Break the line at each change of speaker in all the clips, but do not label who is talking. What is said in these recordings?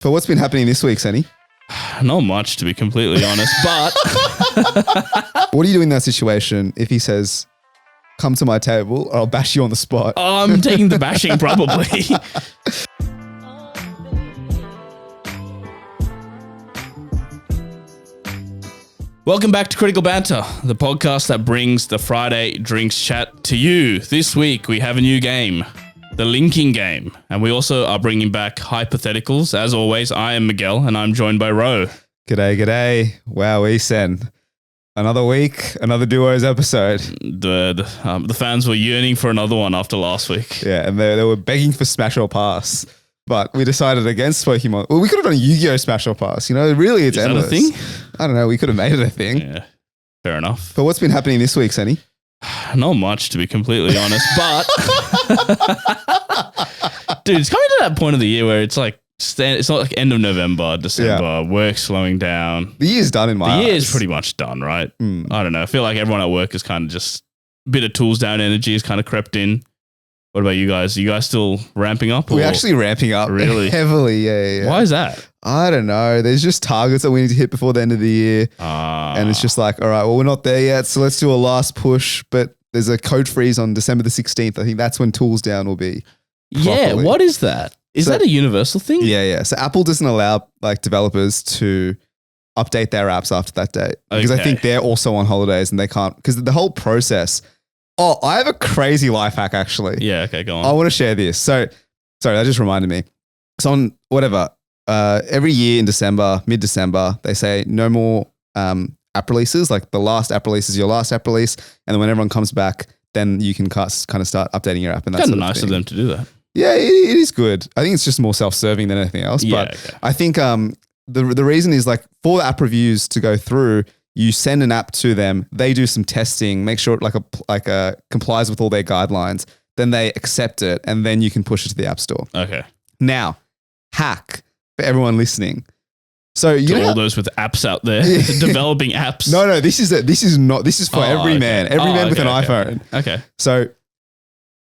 But what's been happening this week, Senny?
Not much, to be completely honest, but
What do you do in that situation if he says, come to my table or I'll bash you on the spot?
I'm taking the bashing probably. Welcome back to Critical Banter, the podcast that brings the Friday drinks chat to you. This week we have a new game, the linking game, and we also are bringing back Hypotheticals. As always, I am Miguel and I'm joined by Ro.
G'day. Wow, Sen. Another week, another Duos episode.
The fans were yearning for another one after last week.
Yeah, and they were begging for Smash or Pass, but we decided against Pokemon. Well, we could have done a Yu-Gi-Oh! Smash or Pass. You know, really, it's endless.
Is that a thing?
I don't know. We could have made it a thing.
Yeah, fair enough.
But what's been happening this week, Senny?
Not much, to be completely honest, but dude, it's coming to that point of the year where it's like, it's not like end of November, December, work slowing down.
The year's done in my eyes.
The year is pretty much done, right? I don't know. I feel like everyone at work is kind of just a bit of tools down energy has kind of crept in. What about you guys? Are you guys still ramping up?
We're actually ramping up
really
heavily. Yeah.
Why is that?
I don't know. There's just targets that we need to hit before the end of the year. And it's just like, all right, well, we're not there yet. So let's do a last push. But there's a code freeze on December the 16th. I think that's when tools down will be.
Yeah. What is that? Is that a universal thing?
Yeah. So Apple doesn't allow like developers to update their apps after that date because I think they're also on holidays and they can't, because the whole process. Oh, I have a crazy life hack actually.
Yeah. Okay. Go on.
I want to share this. So, sorry, that just reminded me. So on every year in December, mid-December, they say no more app releases. Like the last app release is your last app release. And then when everyone comes back, then you can kind of start updating your app. And that's
kind of nice of them to do that.
Yeah, it is good. I think it's just more self-serving than anything else.
Yeah,
but I think the reason is like for the app reviews to go through, you send an app to them, they do some testing, make sure it complies with all their guidelines, then they accept it, and then you can push it to the App Store.
Okay.
Now, hack for everyone listening. So you know
all those with apps out there, developing apps.
No, this is for every man with an iPhone.
Okay.
So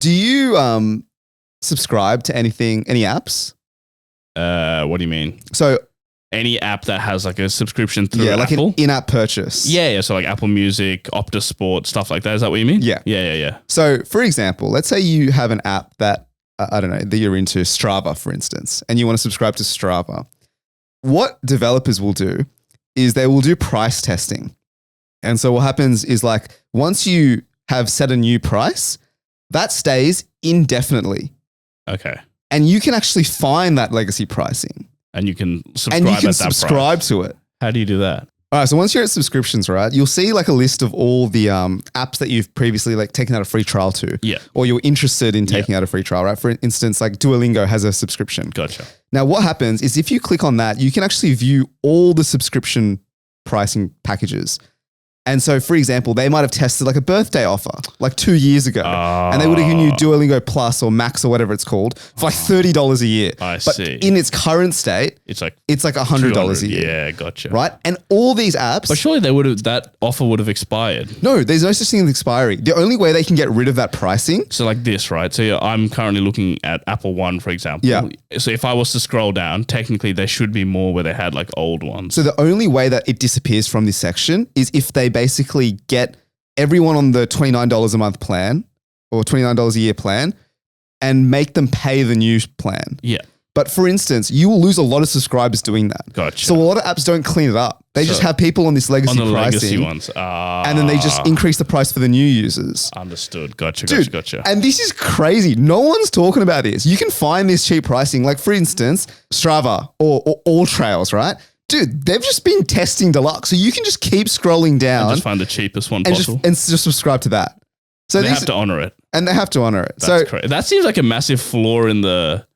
do you subscribe to any apps?
What do you mean?
So
any app that has like a subscription through
like
Apple?
An in-app purchase.
Yeah. So like Apple Music, Optus Sport, stuff like that. Is that what you mean?
Yeah.
Yeah.
So for example, let's say you have an app that, I don't know, that you're into, Strava, for instance, and you want to subscribe to Strava. What developers will do is they will do price testing. And so what happens is like once you have set a new price, that stays indefinitely.
Okay.
And you can actually find that legacy pricing.
And you can subscribe
to it.
How do you do that?
All right. So once you're at subscriptions, right, you'll see like a list of all the apps that you've previously like taken out a free trial to.
Yeah.
Or you're interested in taking out a free trial, right? For instance, like Duolingo has a subscription.
Gotcha.
Now what happens is if you click on that, you can actually view all the subscription pricing packages. And so, for example, they might have tested like a birthday offer like 2 years ago. And they would have given you Duolingo Plus or Max or whatever it's called for like $30 a year.
I
but
see.
In its current state, it's like $100 a year.
Yeah, gotcha.
Right? And all these apps.
But surely that offer would have expired.
No, there's no such thing as expiry. The only way they can get rid of that pricing.
So like this, right? So I'm currently looking at Apple One, for example.
Yeah.
So if I was to scroll down, technically there should be more where they had like old ones.
So the only way that it disappears from this section is if they basically get everyone on the $29 a month plan or $29 a year plan and make them pay the new plan.
Yeah.
But for instance, you will lose a lot of subscribers doing that.
Gotcha.
So a lot of apps don't clean it up. They just have people on this legacy pricing.
Legacy ones.
And then they just increase the price for the new users.
Understood. Gotcha.
And this is crazy. No one's talking about this. You can find this cheap pricing. Like for instance, Strava or All Trails, right? Dude, they've just been testing deluxe. So you can just keep scrolling down.
And just find the cheapest one
and
possible.
Just subscribe to that. So
they have to honor it.
And they have to honor it.
That's crazy. That seems like a massive flaw in their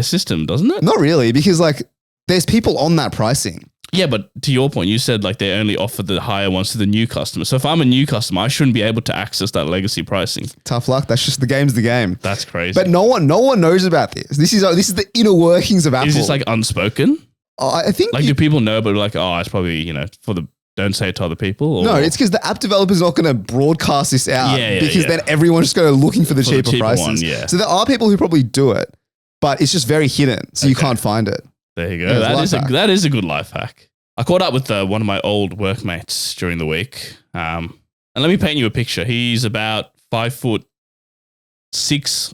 system, doesn't it?
Not really, because like there's people on that pricing.
Yeah, but to your point, you said like they only offer the higher ones to the new customer. So if I'm a new customer, I shouldn't be able to access that legacy pricing.
Tough luck. That's just the game's the game.
That's crazy.
But no one knows about this. This is the inner workings of Apple.
Is this like unspoken?
I think
like do people know, but like, it's probably, for the don't say it to other people? Or?
No, it's because the app developer's not going to broadcast this out because then everyone's just going to looking for the cheaper prices.
One,
So there are people who probably do it, but it's just very hidden. So you can't find it.
There you go. That is a good life hack. I caught up with one of my old workmates during the week. And let me paint you a picture. He's about 5'6"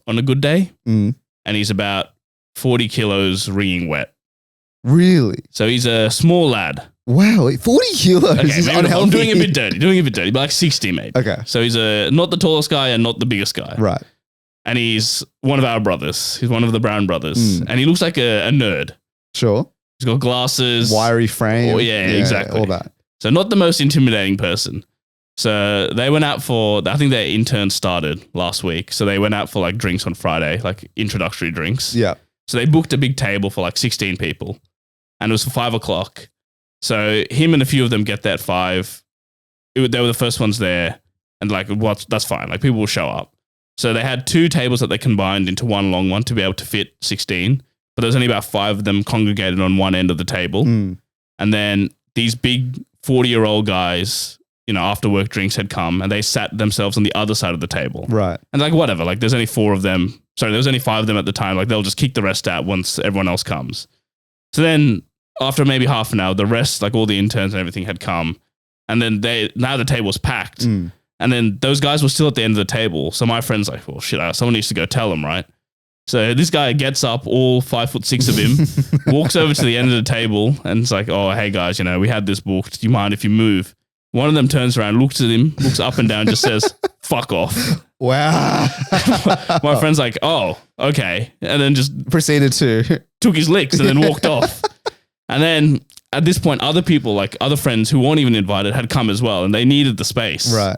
on a good day. And he's about 40 kilos wringing wet.
Really?
So he's a small lad.
Wow, 40 kilos is unhealthy.
I'm doing a bit dirty, but like 60 maybe.
Okay.
So he's not the tallest guy and not the biggest guy.
Right.
And he's one of our brothers. He's one of the Brown brothers. And he looks like a nerd.
Sure.
He's got glasses.
Wiry frame.
Oh, yeah, exactly.
All that.
So not the most intimidating person. So they went out I think their intern started last week. So they went out for like drinks on Friday, like introductory drinks.
Yeah.
So they booked a big table for like 16 people. And it was for 5 o'clock. So him and a few of them get there at 5. They were the first ones there. And like, that's fine. Like people will show up. So they had 2 tables that they combined into one long one to be able to fit 16. But there was only about 5 of them congregated on one end of the table. And then these big 40-year-old guys, after work drinks had come and they sat themselves on the other side of the table.
Right.
And like, whatever, like there's only 4 of them. Sorry, there was only 5 of them at the time. Like they'll just kick the rest out once everyone else comes. So then after maybe half an hour, the rest, like all the interns and everything had come. And then now the table's packed. And then those guys were still at the end of the table. So my friend's like, well, shit, someone needs to go tell them, right? So this guy gets up, all 5'6" of him, walks over to the end of the table and it's like, oh, hey guys, we had this booked. Do you mind if you move? One of them turns around, looks at him, looks up and down, just says, fuck off.
Wow.
My friend's like, oh, okay. And then just
proceeded to
took his licks and then walked off. And then at this point, other people, like other friends who weren't even invited, had come as well and they needed the space.
Right.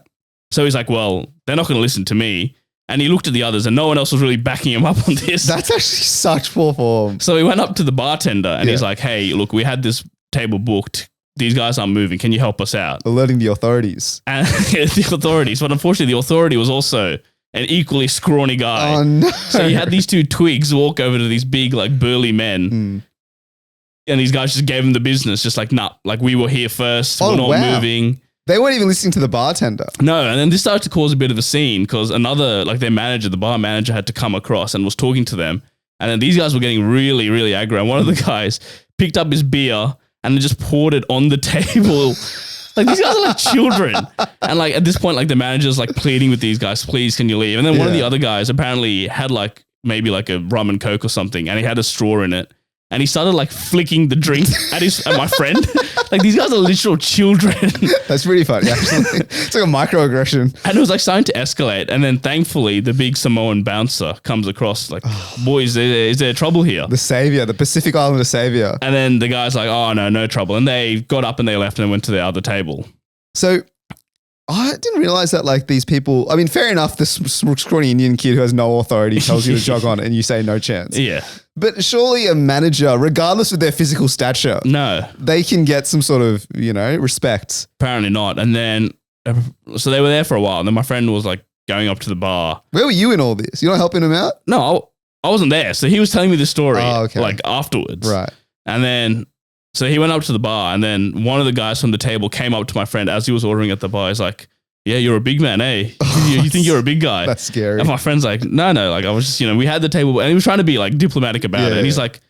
So he's like, well, they're not going to listen to me. And he looked at the others and no one else was really backing him up on this.
That's actually such poor form.
So he went up to the bartender and he's like, hey, look, we had this table booked. These guys aren't moving. Can you help us out?
Alerting the authorities.
And the authorities. But unfortunately, the authority was also an equally scrawny guy.
Oh, no.
So he had these 2 twigs walk over to these big, like, burly men. And these guys just gave him the business. Just like, nah, like we were here first. We're not moving.
They weren't even listening to the bartender.
No, and then this started to cause a bit of a scene because another, like their manager, the bar manager had to come across and was talking to them. And then these guys were getting really, really aggro. And one of the guys picked up his beer and then just poured it on the table. Like these guys are like children. And like at this point, like the manager's like pleading with these guys, please, can you leave? And then one of the other guys apparently had like maybe like a rum and coke or something and he had a straw in it. And he started like flicking the drink at my friend. Like these guys are literal children.
That's pretty funny, actually. It's like a microaggression.
And it was like starting to escalate. And then thankfully the big Samoan bouncer comes across like, boys, is there trouble here?
The savior, the Pacific Islander savior.
And then the guy's like, oh no trouble. And they got up and they left and went to the other table.
So I didn't realize that like these people, I mean, fair enough, this scrawny Indian kid who has no authority tells you to jog on and you say no chance.
Yeah.
But surely a manager, regardless of their physical stature, they can get some sort of, respect.
Apparently not. And then, so they were there for a while. And then my friend was like going up to the bar.
Where were you in all this? You're not helping him out?
No, I wasn't there. So he was telling me the story like afterwards.
Right.
And then, so he went up to the bar and then one of the guys from the table came up to my friend as he was ordering at the bar. He's like, yeah, you're a big man, eh? You think you're a big guy?
That's scary.
And my friend's like, no, like I was just, we had the table and he was trying to be like diplomatic about it. And he's like,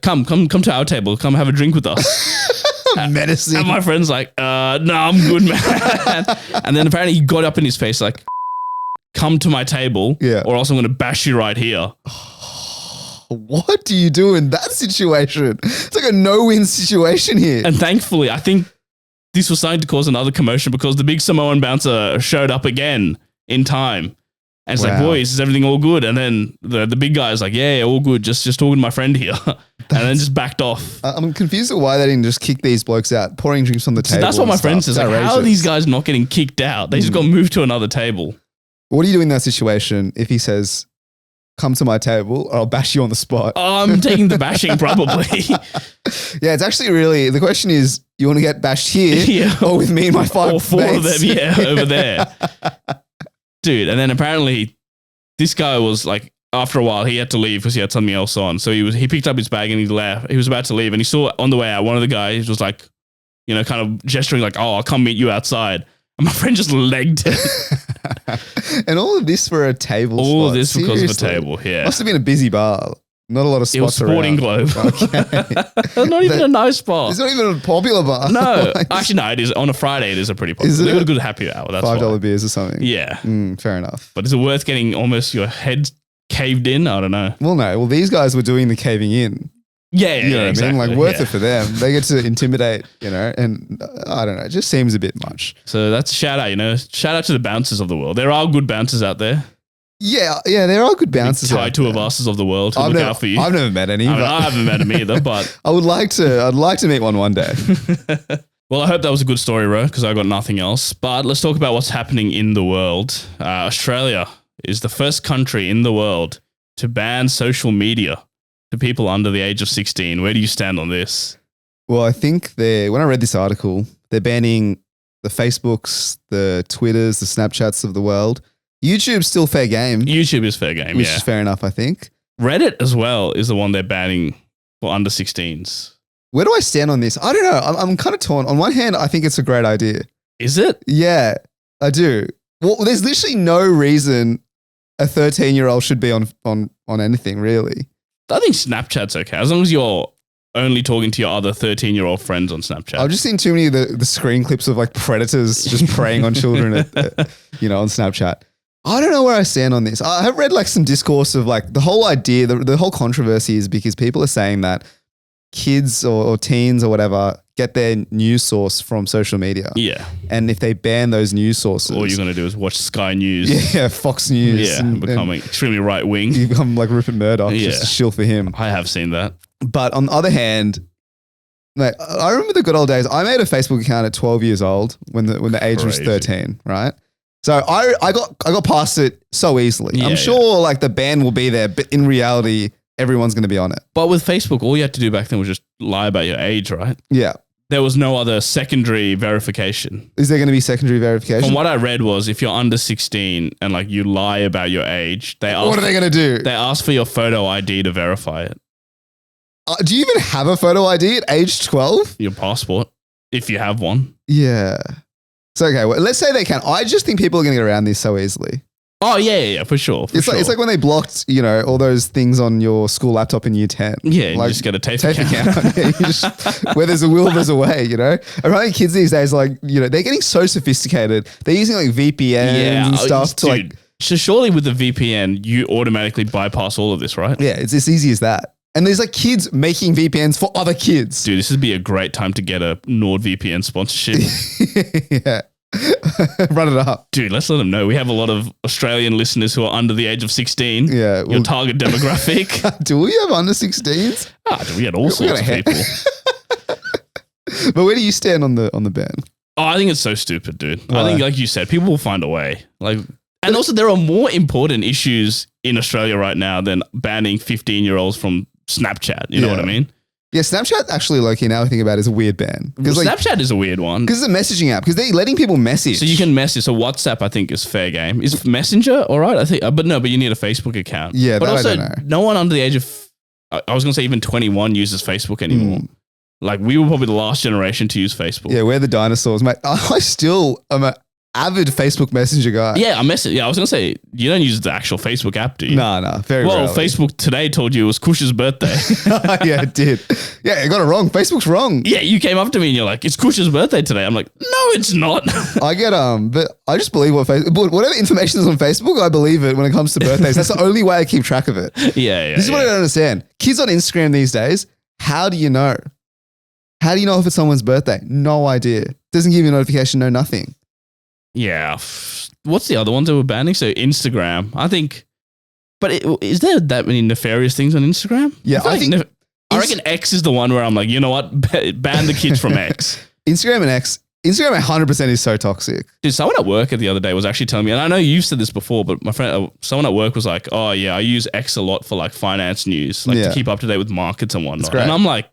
come to our table, come have a drink with us.
Menacing.
And my friend's like, no, I'm good, man. And then apparently he got up in his face like, come to my table or else I'm going to bash you right here.
What do you do in that situation? It's like a no-win situation here.
And thankfully, I think this was starting to cause another commotion because the big Samoan bouncer showed up again in time. And it's like, boys, is everything all good? And then the big guy is like, yeah, all good. Just talking to my friend here. And then just backed off.
I'm confused at why they didn't just kick these blokes out, pouring drinks on the table.
So that's what my friend says. Like, how are these guys not getting kicked out? They just got moved to another table.
What do you do in that situation if he says, come to my table or I'll bash you on the spot?
I'm taking the bashing probably.
Yeah, it's actually really, the question is, you want to get bashed here or with me and my 5
or 4
mates?
of them, over there. Dude, and then apparently this guy was like, after a while, he had to leave because he had something else on. So he picked up his bag and he left. He was about to leave and he saw on the way out, one of the guys was like, kind of gesturing like, oh, I'll come meet you outside. And my friend just legged it.
And all of this for a table
All
spot.
of this
Seriously?
because of a table, yeah.
Must have been a busy bar. Not a lot of spots
It was Sporting
around.
Globe.
Okay.
Not even a nice spot.
It's not even a popular bar.
No,
Like,
actually, no. It is on a Friday. It is a pretty popular.
Is it?
They've got a good happy hour. That's
$5
why.
beers or something.
Yeah,
Fair enough.
but is it worth getting almost your head caved in? I don't know.
Well, no. Well, these guys were doing the caving in.
Yeah,
You know what
exactly.
I mean? Like, worth
yeah.
it for them. They get to intimidate, and I don't know. It just seems a bit much.
So that's a shout out. Shout out to the bouncers of the world. There are good bouncers out there.
Yeah, there are good bounces.
Tie two of us of the world who look out for you.
I've never met any.
I mean,
but
I haven't met him either, but
I would like to. I'd like to meet one day.
well, I hope that was a good story, Ro, because I got nothing else. But let's talk about what's happening in the world. Australia is the first country in the world to ban social media to people under the age of 16. Where do you stand on this?
Well, I think when I read this article, they're banning the Facebooks, the Twitters, the Snapchats of the world. YouTube's still fair game,
YouTube is fair game,
which
yeah.
is fair enough, I think.
Reddit as well is the one they're banning for under 16s.
Where do I stand on this? I don't know. I'm kind of torn. On one hand, I think it's a great idea.
Is it?
Yeah, I do. Well, there's literally no reason a 13-year-old should be on anything, really.
I think Snapchat's okay, as long as you're only talking to your other 13-year-old friends on Snapchat.
I've just seen too many of the screen clips of like predators just preying on children on Snapchat. I don't know where I stand on this. I have read like some discourse of like the whole idea, the whole controversy is because people are saying that kids or teens or whatever get their news source from social media.
Yeah.
And if they ban those news sources,
All you're going to do is watch Sky News.
yeah, Fox News.
Yeah,
and
becoming extremely right wing.
you become like Rupert Murdoch,
Yeah.
just a shill for him.
I have seen that.
But on the other hand, like, I remember the good old days. I made a Facebook account at 12 years old when the age was
Crazy.
13, right? So I got past it so easily.
Yeah,
I'm sure like the ban will be there, but in reality, everyone's going to be on it.
But with Facebook, all you had to do back then was just lie about your age, right?
Yeah.
There was no other secondary verification.
Is there going to be secondary verification?
From what I read was if you're under 16 and like you lie about your age,
What are they going to do?
They ask for your photo ID to verify it.
Do you even have a photo ID at age 12?
Your passport, if you have one.
Yeah. So, okay, well, let's say they can. I just think people are going to get around this so easily.
Oh, yeah, for sure.
It's like when they blocked, all those things on your school laptop in year 10.
Yeah,
like,
you just get a tape
tape
account.
account. Yeah, you just, where there's a will, there's a way, Apparently kids these days, like, they're getting so sophisticated. They're using like VPNs and stuff to
dude, so surely with the VPN, you automatically bypass all of this, right?
yeah, it's as easy as that. And there's like kids making VPNs for other kids.
Dude, this would be a great time to get a NordVPN sponsorship.
Yeah. Run it up.
Dude, let's let them know. We have a lot of Australian listeners who are under the age of 16.
Yeah.
Your target demographic.
Do we have under 16s?
We had all sorts of people.
But where do you stand on the ban?
Oh, I think it's so stupid, dude.
Why?
I think, like you said, people will find a way. And also, there are more important issues in Australia right now than banning 15-year-olds from Snapchat. You know what I mean?
Yeah, Snapchat actually, low-key, now I think about it, is a weird ban.
Snapchat is a weird one.
Because it's a messaging app. Because they're letting people message.
So you can message. So WhatsApp, I think, is fair game. Is Messenger all right? I think, but you need a Facebook account.
Yeah,
but
that
also,
I don't know.
no one under the age of, I was going to say even 21 uses Facebook anymore. Like, we were probably the last generation to use Facebook.
Yeah, we're the dinosaurs, mate. I still am an avid Facebook Messenger guy.
Yeah, I was going to say, you don't use the actual Facebook app, do you?
No, very
well.
rarely.
Facebook today told you it was Kush's birthday.
Yeah, it did. Yeah, it got it wrong. Facebook's wrong.
Yeah, you came up to me and you're like, it's Kush's birthday today. I'm like, no, it's not.
I get but I just believe whatever information is on Facebook, I believe it when it comes to birthdays. That's the only way I keep track of it.
Yeah.
This is what I don't understand. Kids on Instagram these days, how do you know? How do you know if it's someone's birthday? No idea. Doesn't give you a notification, no nothing.
Yeah. What's the other ones that we're banning? So Instagram, I think. But is there that many nefarious things on Instagram?
Yeah,
I reckon X is the one where I'm like, you know what? Ban the kids from X.
Instagram 100% is so toxic.
Dude, someone at work the other day was actually telling me, and I know you've said this before, but my friend, someone at work was like, oh yeah, I use X a lot for like finance news, like to keep up to date with markets and whatnot. And I'm like,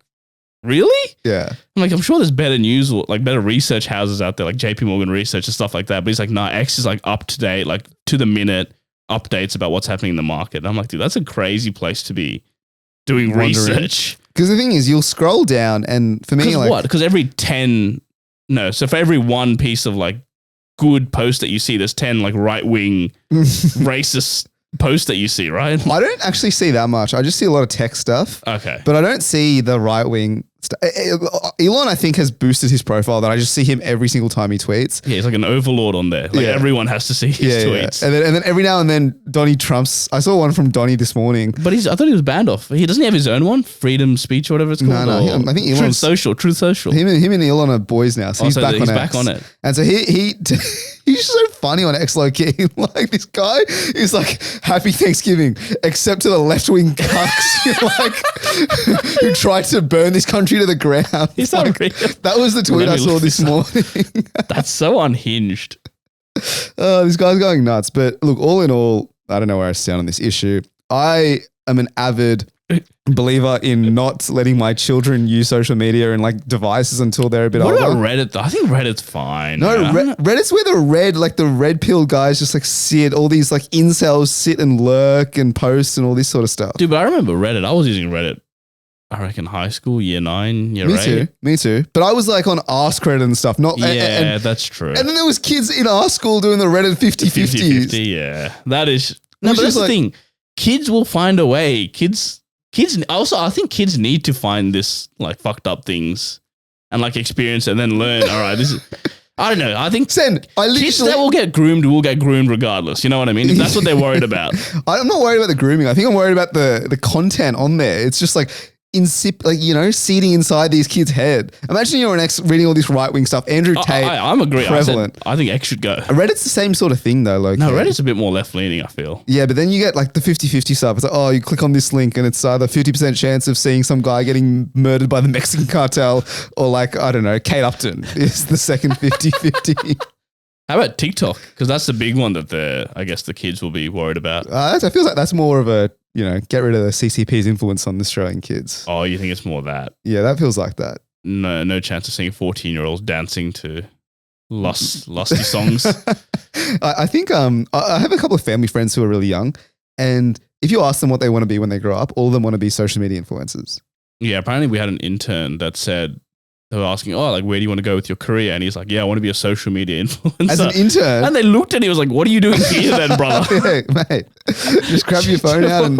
really?
Yeah.
I'm like, I'm sure there's better news, like better research houses out there, like JP Morgan Research and stuff like that. But he's like, nah, X is like up to date, like to the minute updates about what's happening in the market. And I'm like, dude, that's a crazy place to be doing research.
Because the thing is, you'll scroll down, and for me, like,
what? Because so for every one piece of like good post that you see, there's 10 like right wing racist posts that you see, right?
I don't actually see that much. I just see a lot of tech stuff.
Okay.
But I don't see the right wing stuff. Elon, I think, has boosted his profile that I just see him every single time he tweets.
Yeah, he's like an overlord on there. Like everyone has to see his tweets.
Yeah. And then every now and then Donnie Trump's. I saw one from Donnie this morning.
But I thought he was banned off. He doesn't have his own one, Freedom Speech or whatever it's called.
No. I think
Truth Social.
Him and Elon are boys now, so he's back on it. And so he he's so funny on X low key. Like this guy is like happy Thanksgiving, except to the left wing cucks like who tried to burn this country to the ground.
Is that real?
That was the tweet I saw this morning.
That's so unhinged.
This guy's going nuts. But look, all in all, I don't know where I stand on this issue. I am an avid believer in not letting my children use social media and like devices until they're a bit older.
What about Reddit though? I think Reddit's fine.
No, Reddit's where the red pill guys just like sit, all these like incels sit and lurk and post and all this sort of stuff.
Dude, but I remember Reddit. I was using Reddit, I reckon high school, year 9, year 8.
Me too. But I was like on Ask Reddit and stuff.
That's true.
And then there was kids in our school doing the Reddit 50-50s.
50-50, yeah. That is, no, but that's the thing. Kids will find a way. Kids also, I think kids need to find this like fucked up things and like experience it and then learn. All right, this is, I don't know. I think kids that will get groomed regardless. You know what I mean? If that's what they're worried about.
I'm not worried about the grooming. I think I'm worried about the content on there. It's just like seeding inside these kids' head. Imagine you're an ex reading all this right wing stuff. Andrew Tate,
I'm agree.
prevalent.
I think X should go.
Reddit's the same sort of thing though. Like,
no, Reddit's a bit more left leaning, I feel.
Yeah, but then you get like the 50-50 stuff. It's like, oh, you click on this link and it's either 50% chance of seeing some guy getting murdered by the Mexican cartel or like, I don't know, Kate Upton is the second 50-50.
How about TikTok? Because that's the big one that I guess the kids will be worried about.
I feel like that's more of a, get rid of the CCP's influence on Australian kids.
Oh, you think it's more that?
Yeah, that feels like that.
No chance of seeing 14-year-olds dancing to lusty songs.
I think I have a couple of family friends who are really young, and if you ask them what they want to be when they grow up, all of them want to be social media influencers.
Yeah, apparently we had an intern that said, they were asking, where do you want to go with your career? And he's like, I want to be a social media influencer.
As an intern?
And they looked at him, he was like, what are you doing here then, brother?
Hey, mate, just grab your phone out and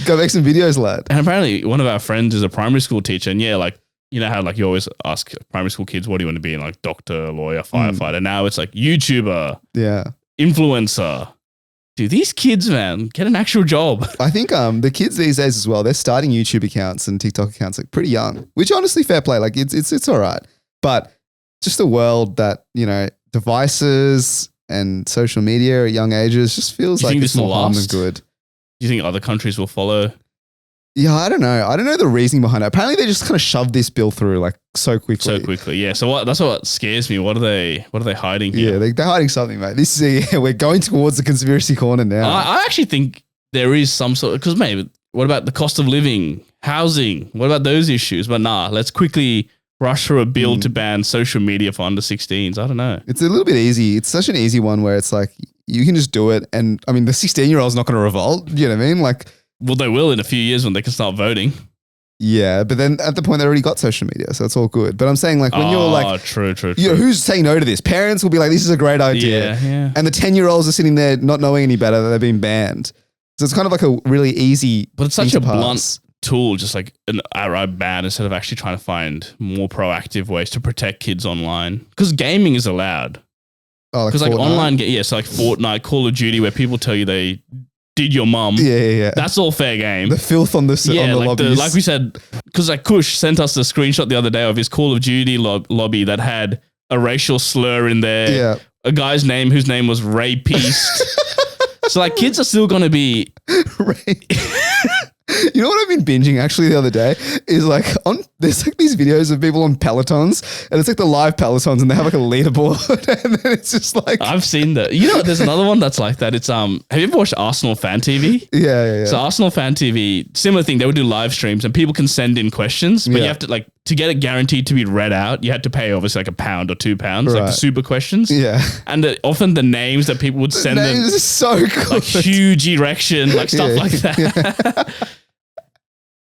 go make some videos, lad.
And apparently one of our friends is a primary school teacher. And yeah, like, you know how like you always ask primary school kids, what do you want to be? And like doctor, lawyer, firefighter. Now it's like YouTuber, influencer. Dude, these kids, man, get an actual job.
I think the kids these days as well, they're starting YouTube accounts and TikTok accounts like pretty young, which honestly fair play. Like it's all right. But just a world that, devices and social media at young ages just feels like it's more harm than good.
Do you think other countries will follow?
Yeah, I don't know. I don't know the reasoning behind it. Apparently, they just kind of shoved this bill through like so quickly. Yeah.
So that's what scares me. What are they hiding here?
Yeah, they're hiding something, mate. This is we're going towards the conspiracy corner now.
I actually think there is some sort of, because maybe what about the cost of living, housing? What about those issues? But let's quickly rush through a bill to ban social media for under 16s. I don't know.
It's a little bit easy. It's such an easy one where it's like you can just do it, and I mean the 16-year-old's not going to revolt. You know what I mean? Like.
Well, they will in a few years when they can start voting.
Yeah, but then at the point they already got social media, so it's all good. But I'm saying like when you're like,
true.
Who's saying no to this? Parents will be like, this is a great idea.
Yeah.
And the 10-year-olds are sitting there not knowing any better that they've been banned. So it's kind of like a really easy.
But it's such a blunt tool, just like an outright ban instead of actually trying to find more proactive ways to protect kids online. Because gaming is allowed.
Oh,
because like online, so like Fortnite, Call of Duty, where people tell you they did your mum.
Yeah.
That's all fair game.
The filth on the lobbies.
Like we said, because like Kush sent us the screenshot the other day of his Call of Duty lobby that had a racial slur in there.
Yeah.
A guy's name whose name was Rapist. So like kids are still going to be.
You know what I've been binging actually the other day is like there's like these videos of people on Pelotons, and it's like the live Pelotons, and they have like a leaderboard, and then it's just like
I've seen that. There's another one that's like that. It's have you ever watched Arsenal Fan TV?
Yeah.
So Arsenal Fan TV, similar thing. They would do live streams, and people can send in questions, but you have to like to get it guaranteed to be read out. You had to pay obviously like £1 or £2, like the super questions.
Yeah,
and often the names that people would send them
is so cool,
like huge erection, like stuff like that.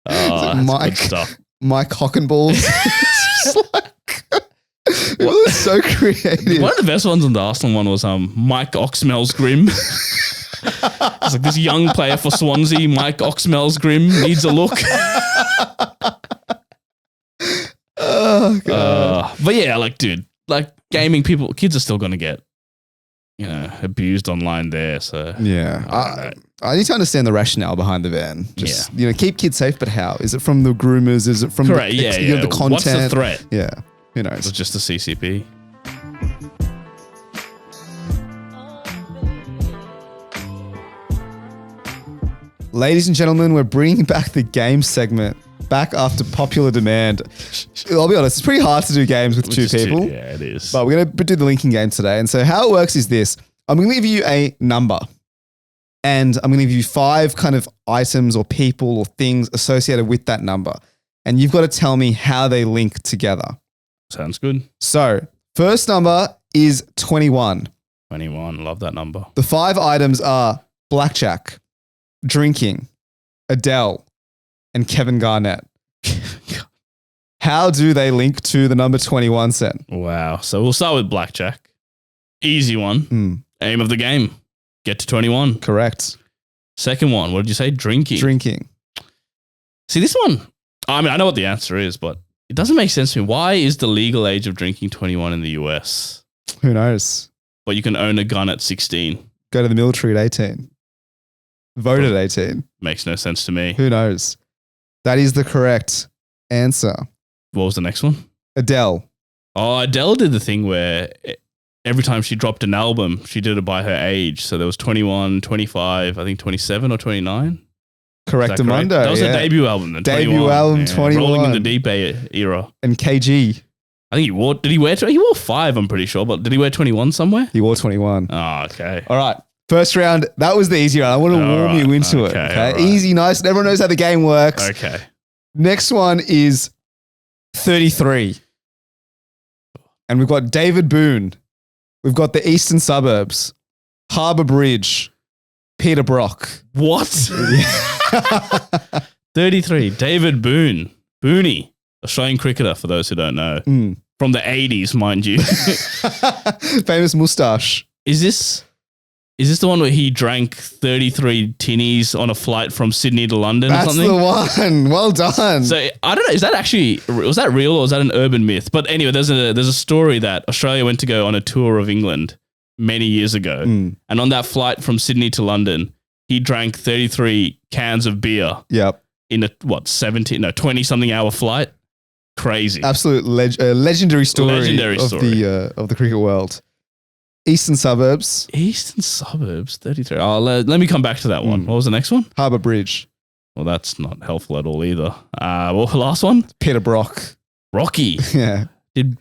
Yeah. Mike Hockenballs. It was so creative.
One of the best ones on the Arsenal one was Mike Oxmel's Grim. It's like this young player for Swansea, Mike Oxmelsgrim, needs a look.
Oh, God.
But yeah, like, dude, like gaming kids are still going to get, abused online there. So
Yeah. I need to understand the rationale behind the ban. Just, keep kids safe, but how? Is it from the groomers? Is it from the content?
What's the threat?
Yeah. Who knows?
It's just the CCP.
Ladies and gentlemen, we're bringing back the game segment back after popular demand. I'll be honest, it's pretty hard to do games with two people.
Yeah, it is.
But we're going to do the linking game today. And so how it works is this. I'm going to give you a number. And I'm going to give you 5 kind of items or people or things associated with that number. And you've got to tell me how they link together.
Sounds good.
So first number is 21.
21. Love that number.
The 5 items are blackjack, drinking, Adele, and Kevin Garnett. How do they link to the number 21, Sen?
Wow. So we'll start with blackjack. Easy one. Aim of the game. Get to 21.
Correct.
Second one. What did you say? Drinking.
Drinking.
See, this one, I mean, I know what the answer is, but it doesn't make sense to me. Why is the legal age of drinking 21 in the US?
Who knows?
But you can own a gun at 16.
Go to the military at 18. Vote at 18.
Makes no sense to me.
Who knows? That is the correct answer.
What was the next one?
Adele.
Oh, Adele did the thing where every time she dropped an album, she did it by her age. So there was 21, 25, I think 27 or 29.
Correct, Amundo.
That was her debut album. Then,
debut
21.
album, 21.
Rolling in the Deep era.
And KG.
I think he wore 5, I'm pretty sure, but did he wear 21 somewhere?
He wore 21.
Oh, okay.
All right. First round, that was the easy round. I want to warm you into it. Okay.
Right.
Easy, nice. And everyone knows how the game works.
Okay.
Next one is 33. And we've got David Boone. We've got the Eastern Suburbs, Harbour Bridge, Peter Brock.
What? 33. David Boone. Booney. Australian cricketer, for those who don't know. From the 80s, mind you.
Famous moustache.
Is this the one where he drank 33 tinnies on a flight from Sydney to London or something?
That's the one. Well done.
So I don't know. Was that real or was that an urban myth? But anyway, there's a story that Australia went to go on a tour of England many years ago. And on that flight from Sydney to London, he drank 33 cans of beer.
Yep.
In a 20 something hour flight. Crazy.
Absolute legendary story of the cricket world. Eastern Suburbs.
Eastern Suburbs, 33. Oh, let me come back to that one. What was the next one?
Harbour Bridge.
Well, that's not helpful at all either. What was the last one?
Peter Brock.
Rocky.
Yeah.
Did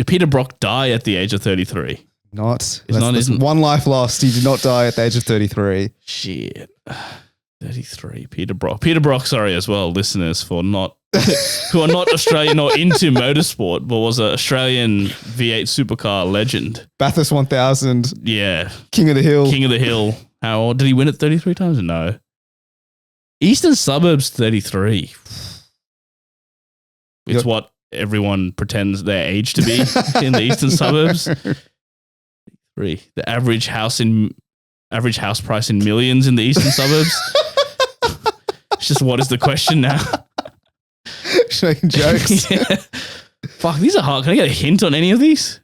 Peter Brock die at the age of 33?
That's one life lost. He did not die at the age of 33.
Shit. 33. Peter Brock. Peter Brock, sorry as well, listeners, for not who are not Australian or into motorsport, but was an Australian V8 supercar legend.
Bathurst 1000.
Yeah.
King of the Hill.
King of the Hill. How old? Did he win it 33 times? No. Eastern Suburbs 33. It's what everyone pretends their age to be in the Eastern Suburbs. 3. The average house price in millions in the Eastern Suburbs. It's just, what is the question now?
Making jokes.
Yeah. Fuck, these are hard. Can I get a hint on any of these?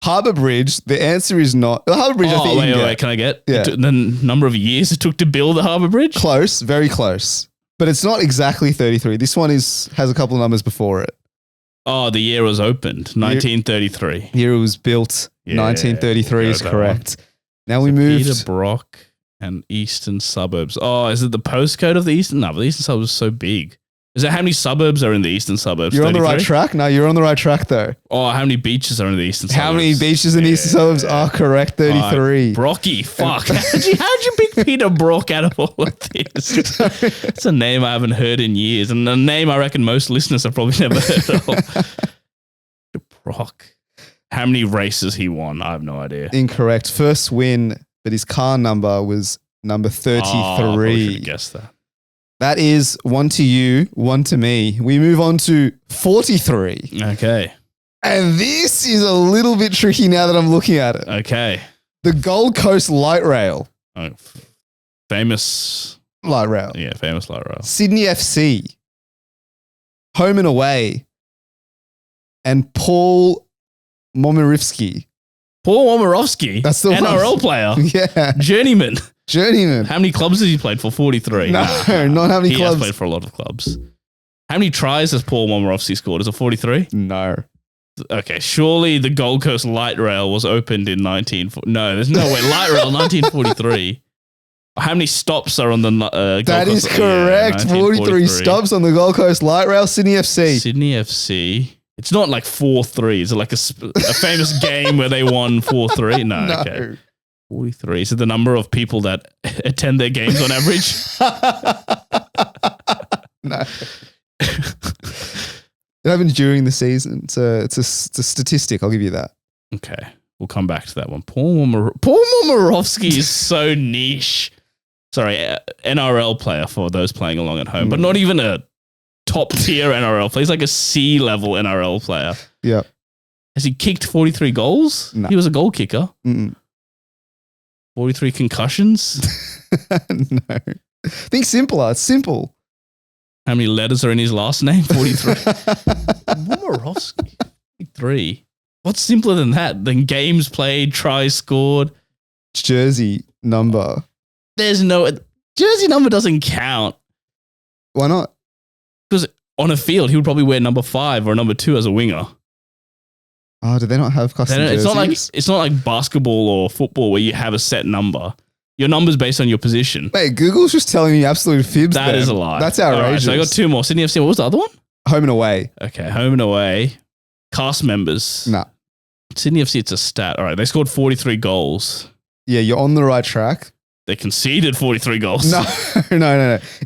Harbour Bridge. The answer is not. Harbour Bridge.
Oh, wait. Can I get the number of years it took to build the Harbour Bridge?
Close, very close, but it's not exactly 33. This one has a couple of numbers before it.
Oh, the year it was opened, 1933.
Year it was built, 1933 is correct. Now we moved.
Peter Brock and Eastern Suburbs. Oh, is it the postcode of the Eastern? No, but the Eastern Suburbs is so big. Is that how many suburbs are in the Eastern Suburbs?
You're
33?
on the right track. No, you're on the right track though.
Oh, how many beaches are in the Eastern Suburbs?
How many beaches in the Eastern Suburbs are correct? 33.
Brocky, fuck. How'd you pick Peter Brock out of all of this? It's a name I haven't heard in years, and a name I reckon most listeners have probably never heard of. Brock. How many races he won? I have no idea.
Incorrect. First win, but his car number was number 33.
I probably should have guessed that.
That is 1 to you, 1 to me. We move on to 43.
Okay.
And this is a little bit tricky now that I'm looking at it.
Okay.
The Gold Coast Light Rail.
Famous
light rail.
Yeah, famous light rail.
Sydney FC, home and away, and Paul Momorivsky.
Paul Womarovsky.
That's the
NRL
one.
player.
Yeah.
Journeyman.
Journeyman.
How many clubs has he played for? 43.
No, not how many
He
clubs.
has played for a lot of clubs. How many tries has Paul Womarovsky scored? Is it 43?
No.
Okay, surely the Gold Coast Light Rail was opened in 1940. No, there's no way. Light Rail, 1943. How many stops are on the Gold
That
Coast?
is correct. 43 stops on the Gold Coast Light Rail, Sydney FC.
Sydney FC. It's not like 4-3. Is it like a famous game where they won 4-3? No,
No.
okay. 43. Is it the number of people that attend their games on average?
No. It happened during the season. It's a statistic. I'll give you that.
Okay. We'll come back to that one. Paul Momorovsky is so niche. Sorry, NRL player for those playing along at home, but not even a top tier NRL player. He's like a C level NRL player.
Yeah.
Has he kicked 43 goals?
No.
He was a goal kicker.
Mm-mm.
43 concussions.
No. Think simpler. It's simple.
How many letters are in his last name? 43. Momorovsky. 3. What's simpler than that? Than games played, tries scored.
Jersey number.
There's no jersey number doesn't count
Why not?
because on a field he would probably wear number 5 or number 2 as a winger.
Oh, do they not have custom jerseys?
It's not like basketball or football where you have a set number. Your number's based on your position.
Wait, Google's just telling me absolute fibs.
That is a lie.
That's
All right,
outrageous.
so I got 2 more. Sydney FC. What was the other one?
Home and away.
Okay, home and away. Cast members.
Nah.
Sydney FC, it's a stat. All right, they scored 43 goals.
Yeah, you're on the right track.
They conceded 43 goals.
No.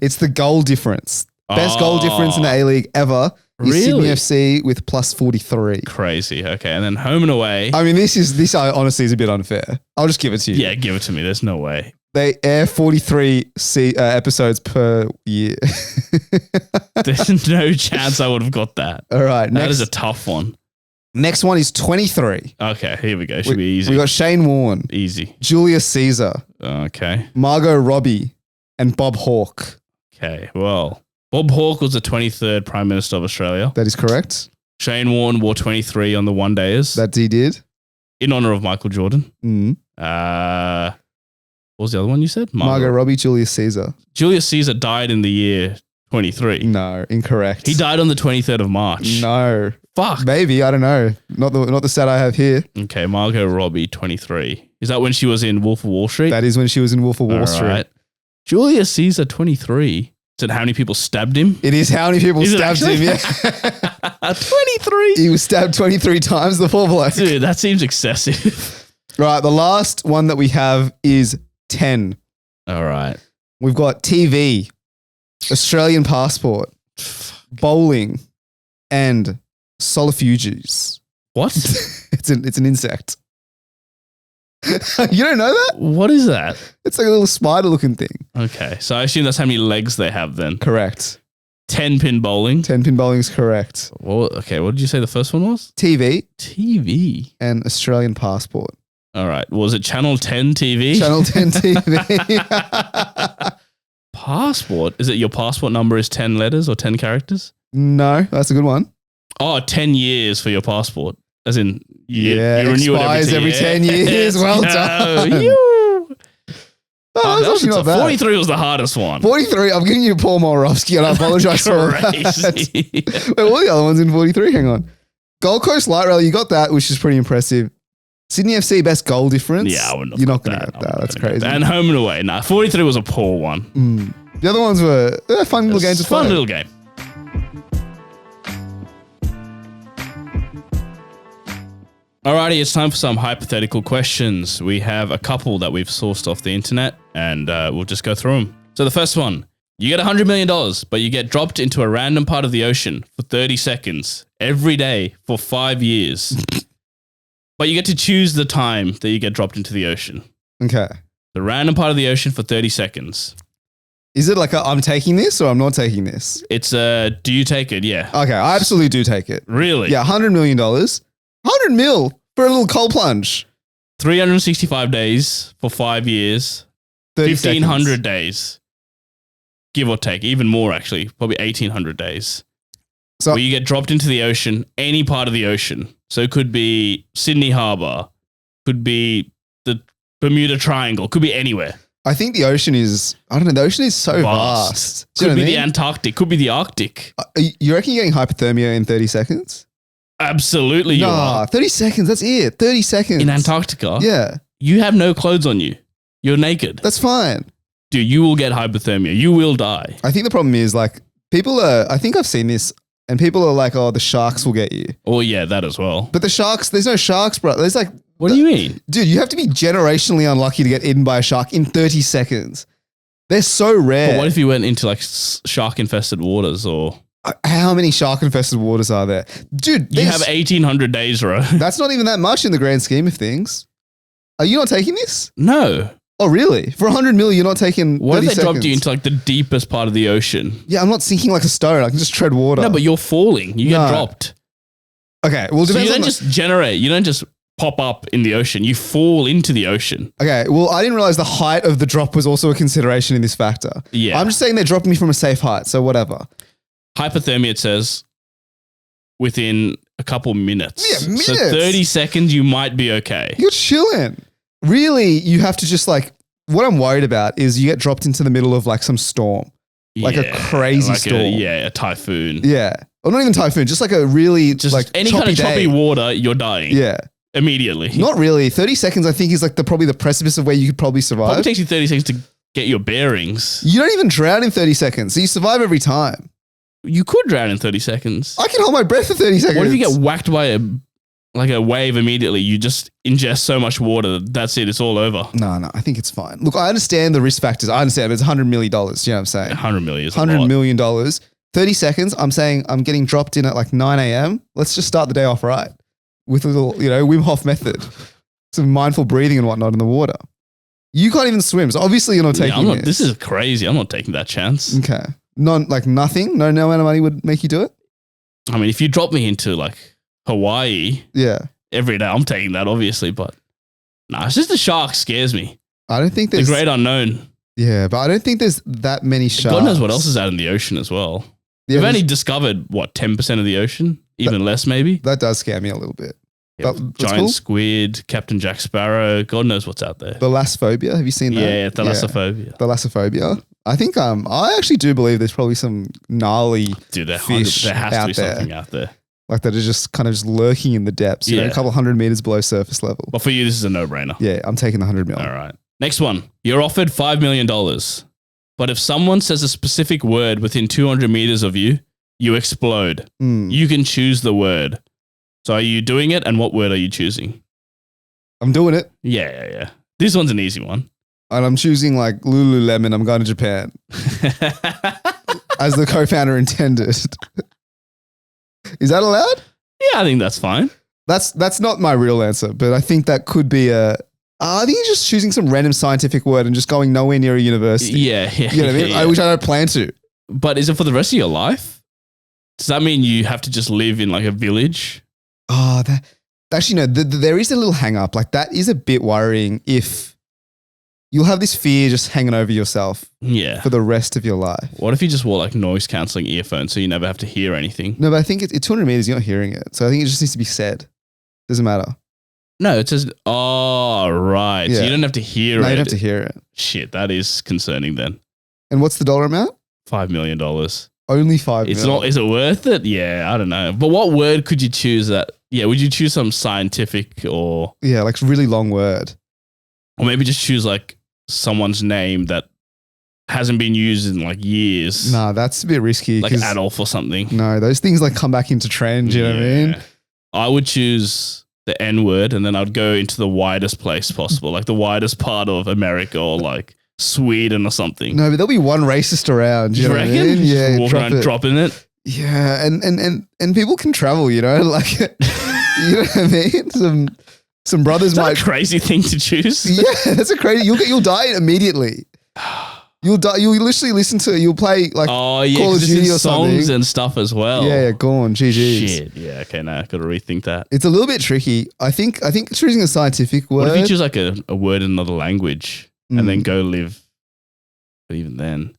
It's the goal difference. Best goal difference in the A-League ever is
Really?
Sydney FC with plus 43.
Crazy. Okay, and then home and away.
I mean, this honestly is a bit unfair. I'll just give it to you.
Yeah, give it to me. There's no way.
They air 43 episodes per year.
There's no chance I would have got that.
All right.
That is a tough one.
Next one is 23.
Okay, here we go. Should be easy.
We got Shane Warne,
Easy.
Julius Caesar,
Okay.
Margot Robbie, and Bob Hawke.
Okay. Well, Bob Hawke was the 23rd Prime Minister of Australia.
That is correct.
Shane Warne wore 23 on the one dayers
That he did.
in honor of Michael Jordan.
Mm.
What was the other one you said?
Margot Robbie, Julius Caesar.
Julius Caesar died in the year 23.
No, incorrect.
He died on the 23rd of March.
No.
Fuck.
Maybe, I don't know. Not the stat I have here.
Okay, Margot Robbie, 23. Is that when she was in Wolf of Wall Street?
That is when she was in Wolf of Wall Street.
Right. Julius Caesar, 23. Said how many people stabbed him?
It is how many people
Is it
stabbed
actually?
him. Yeah.
23.
He was stabbed 23 times, the poor bloke.
Dude, that seems excessive.
Right, the last one that we have is 10.
All right.
We've got TV, Australian passport, bowling, and solifuges.
What?
It's an insect. You don't know that?
What is that?
It's like a little spider-looking thing.
Okay, so I assume that's how many legs they have then.
Correct.
10-pin bowling.
10-pin bowling is correct.
Well, okay, what did you say the first one was?
TV
TV.
and Australian passport.
All right. Was it Channel 10 TV?
Channel 10 TV.
Passport. Is it your passport number is 10 letters or 10 characters?
No, that's a good one.
Oh, 10 years for your passport. As in,
Yeah,
you renew it
expires every 10 years. Well done.
You.
Oh, that's actually not bad.
43 was the hardest one.
43, I'm giving you Paul Morovsky and I apologize for that.
Crazy.
Wait, what are the other ones in 43? Hang on. Gold Coast Light Rail, you got that, which is pretty impressive. Sydney FC, best goal difference.
Yeah, I wouldn't have
You're not
got
going to get that.
I
That's
wouldn't have got
crazy.
that. And home and away. Nah, 43 was a poor one.
The other ones were fun little games to play.
Fun little game. Alrighty, it's time for some hypothetical questions. We have a couple that we've sourced off the internet, and we'll just go through them. So the first one, you get $100 million, but you get dropped into a random part of the ocean for 30 seconds every day for 5 years. But you get to choose the time that you get dropped into the ocean.
Okay.
The random part of the ocean for 30 seconds.
Is it like I'm taking this or I'm not taking this?
It's do you take it? Yeah.
Okay, I absolutely do take it.
Really?
Yeah, $100 million. 100 mil for a little cold plunge.
365 days for 5 years.
30
1,500
seconds.
days, give or take, even more actually, probably 1,800 days.
So
where you get dropped into the ocean, any part of the ocean. So it could be Sydney Harbour, could be the Bermuda Triangle, could be anywhere.
I think the ocean is, I don't know, the ocean is so vast. Do you
Could
know
be
what I
the
mean?
Antarctic, could be the Arctic.
You reckon you're getting hypothermia in 30 seconds?
Absolutely you
Nah,
are.
30 seconds. That's it. 30 seconds.
In Antarctica,
Yeah,
you have no clothes on you. You're naked.
that's fine.
Dude, you will get hypothermia. You will die.
I think the problem is like people are, I think I've seen this and people are like, oh, the sharks will get you.
Oh, yeah, that as well.
But the sharks, there's no sharks, bro. There's like,
What do you mean?
dude, you have to be generationally unlucky to get eaten by a shark in 30 seconds. They're so rare.
But what if you went into like shark infested waters or
How many shark infested waters are there? Dude,
you have 1,800 days, bro?
that's not even that much in the grand scheme of things. Are you not taking this?
No.
Oh, really? For 100 mil, you're not taking 30
What if they
seconds?
dropped you into like the deepest part of the ocean?
Yeah, I'm not sinking like a stone. I can just tread water.
No, but you're falling. You
No.
get dropped.
Okay, well, it
So you
depends
don't
on
just generate. You don't just pop up in the ocean. You fall into the ocean.
Okay, well, I didn't realize the height of the drop was also a consideration in this factor.
Yeah.
I'm just saying they're dropping me from a safe height, so whatever.
Hypothermia, it says, within a couple minutes.
Yeah,
So
minutes.
30 seconds, you might be okay.
You're chilling. Really, you have to just like, what I'm worried about is you get dropped into the middle of like some storm. Like a crazy storm.
A typhoon.
Yeah. Or not even typhoon, just like a really
Just
like
any kind of choppy
day.
water, you're dying.
Yeah.
Immediately.
Not really. 30 seconds, I think, is like probably the precipice of where you could probably survive.
Probably takes you 30 seconds to get your bearings.
You don't even drown in 30 seconds, so you survive every time.
You could drown in 30 seconds.
I can hold my breath for 30 seconds.
What if you get whacked by a wave immediately? You just ingest so much water. That's it. It's all over.
No, I think it's fine. Look, I understand the risk factors. I understand it's $100 million. You know what I'm saying?
100 million is a
$100
lot.
million. 30 seconds, I'm saying I'm getting dropped in at like 9 a.m. Let's just start the day off right with a little, Wim Hof method. Some mindful breathing and whatnot in the water. You can't even swim, so obviously you're not
Yeah,
taking
this is crazy. I'm not taking that chance.
Okay. Nothing? No amount of money would make you do it?
I mean, if you drop me into like Hawaii
Yeah.
every day, I'm taking that obviously, but it's just the shark scares me.
I don't think
The
there's...
great unknown.
Yeah, but I don't think there's that many sharks.
God knows what else is out in the ocean as well.
Yeah,
We've only discovered, 10% of the ocean? Even less maybe?
that does scare me a little bit.
Yeah,
That's
giant
cool.
squid, Captain Jack Sparrow. God knows what's out there.
Thalassophobia, have you seen that?
Yeah, thalassophobia.
Thalassophobia. I think I actually do believe there's probably some gnarly
Dude, there
fish
has to
out
be
there.
something out there.
like that are just kind of just lurking in the depths, a
Yeah.
couple hundred meters below surface level.
But for you, this is a no-brainer.
Yeah, I'm taking the 100 mil.
All right. Next one. You're offered $5 million. But if someone says a specific word within 200 meters of you, you explode.
Mm.
You can choose the word. So are you doing it? And what word are you choosing?
I'm doing it.
Yeah. This one's an easy one.
And I'm choosing like Lululemon. I'm going to Japan as the co-founder intended. Is that allowed?
Yeah, I think that's fine.
That's not my real answer, but I think that could be a. I think you're just choosing some random scientific word and just going nowhere near a university.
Yeah.
You know what I mean?
yeah.
Which I don't plan to.
But is it for the rest of your life? Does that mean you have to just live in like a village?
Oh, that actually no. There is a little hang up. Like that is a bit worrying if you'll have this fear just hanging over yourself
Yeah.
for the rest of your life.
What if you just wore like noise cancelling earphones so you never have to hear anything?
No, but I think it's 200 meters. You're not hearing it, so I think it just needs to be said. Doesn't matter.
No, it says, oh, right. So
Yeah.
you don't have to hear
No,
it.
you don't have to hear it.
Shit, that is concerning then.
And what's the dollar amount?
$5 million.
Only 5
It's
mil.
not, is it worth it? Yeah, I don't know. But what word could you choose that? Yeah, would you choose some scientific or
Yeah, like really long word.
maybe just choose like someone's name that hasn't been used in like years?
Nah, that's a bit risky.
Like
'cause-
Adolf or something.
No, those things like come back into trend. You know what I mean?
Yeah. I would choose the N word and then I'd go into the widest place possible, like the widest part of America or like Sweden or something.
No, but there'll be one racist around. You know what I
reckon?
mean?
Just
Yeah,
walk around
it.
dropping it.
Yeah, and people can travel. You know, like you know what I mean. Some brothers
Is that
might.
a crazy thing to choose?
Yeah, that's a crazy. You'll die immediately. You'll die. You'll literally listen to. You'll play like.
Oh yeah,
Call of
'cause it's
Duty
in
or
songs
something.
and stuff as well.
Yeah, go on, GG's.
Shit. Yeah. Okay. Now I got to rethink that.
It's a little bit tricky. I think choosing a scientific word.
What if you choose like a word in another language and then go live But even then,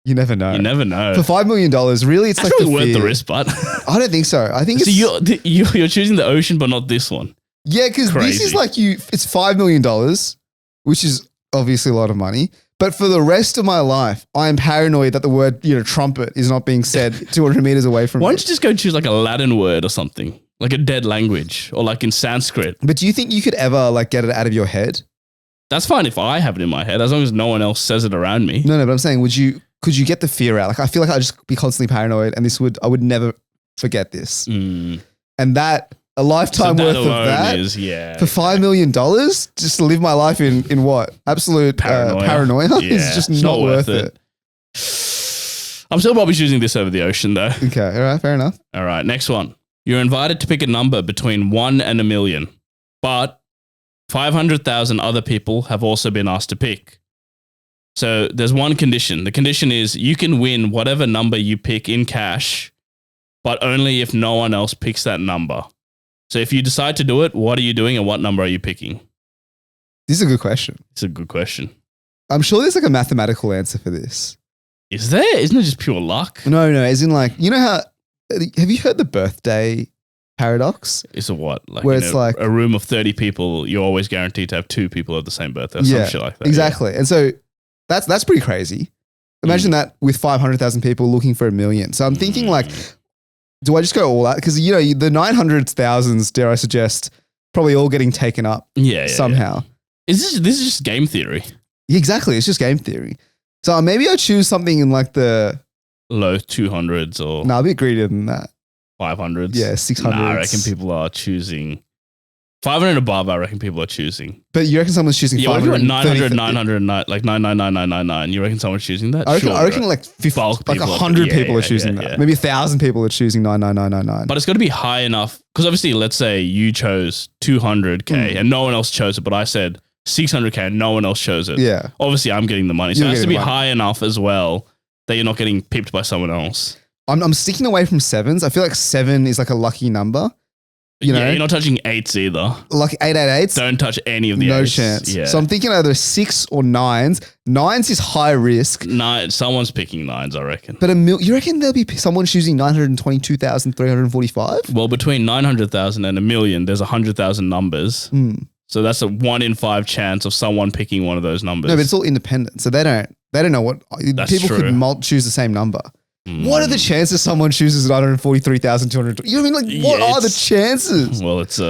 You never know.
you never know.
For $5 million, really, it's
That's
like
really worth the
fear.
risk, but
I don't think so. I think
so
it's
you're choosing the ocean, but not this one.
yeah, because this
Crazy.
is like it's $5 million, which is obviously a lot of money. But for the rest of my life, I am paranoid that the word trumpet is not being said 200 meters away from
Why
me.
don't you just go choose like a Latin word or something, like a dead language, or like in Sanskrit?
But do you think you could ever like get it out of your head?
That's fine if I have it in my head, as long as no one else says it around me.
No, but I'm saying, could you get the fear out? Like, I feel like I'd just be constantly paranoid, and I would never forget this. And that a lifetime
So that
worth of
alone
that
is, yeah.
for $5 million, just to live my life in what absolute paranoia
Yeah,
is just
it's
not worth it.
I'm still probably choosing this over the ocean, though.
Okay, all right, fair enough.
All right, next one. You're invited to pick a number between 1 and 1 million, but 500,000 other people have also been asked to pick. So there's one condition. The condition is you can win whatever number you pick in cash, but only if no one else picks that number. So if you decide to do it, what are you doing and what number are you picking?
This is a good question.
It's a good question.
I'm sure there's like a mathematical answer for this.
Is there? Isn't it just pure luck?
No, as in like, you know how, have you heard the birthday paradox?
It's a what? Like
Where
in
it's like-
a room of 30 people, you're always guaranteed to have 2 people of the same birthday or some shit like that.
exactly. And so that's pretty crazy. Imagine that with 500,000 people looking for 1 million. So I'm thinking like, do I just go all out? Because, the 900,000s, dare I suggest, probably all getting taken up somehow.
This is just game theory.
Yeah, exactly. It's just game theory. So maybe I choose something in like the...
Low 200s or
No, a bit greedier than that.
500s.
Yeah, 600s.
Nah, I reckon people are choosing 500 above. I reckon people are choosing.
But you reckon someone's choosing
Yeah, what if you
500?
went 900, 900, like 99999? You reckon someone's choosing that?
I reckon
Sure,
like 50,
bulk
like
people are-
100
yeah,
people are
yeah,
choosing
yeah,
that.
yeah.
Maybe 1,000 people are choosing 99999.
But it's got to be high enough because obviously, let's say you chose 200K and no one else chose it, but I said 600K and no one else chose it.
Yeah.
Obviously, I'm getting the money. So
You're
it has to
getting
be
the money.
high enough as well that you're not getting pipped by someone else.
I'm sticking away from 7s. I feel like 7 is like a lucky number.
Yeah, you're not touching 8s either.
Like 888s.
Don't touch any of the
No
8s.
chance.
Yeah.
So I'm thinking either 6 or 9s. 9s is high risk.
Someone's picking 9s, I reckon.
But you reckon there'll be someone choosing 922,345?
Well, between 900,000 and 1 million, there's 100,000 numbers. So that's a 1 in 5 chance of someone picking one of those numbers.
No, but it's all independent. So they don't know what
That's
people
true.
could choose the same number. What are the chances someone chooses 943,200? You know what I mean? Like, what are the chances?
Well, it's
1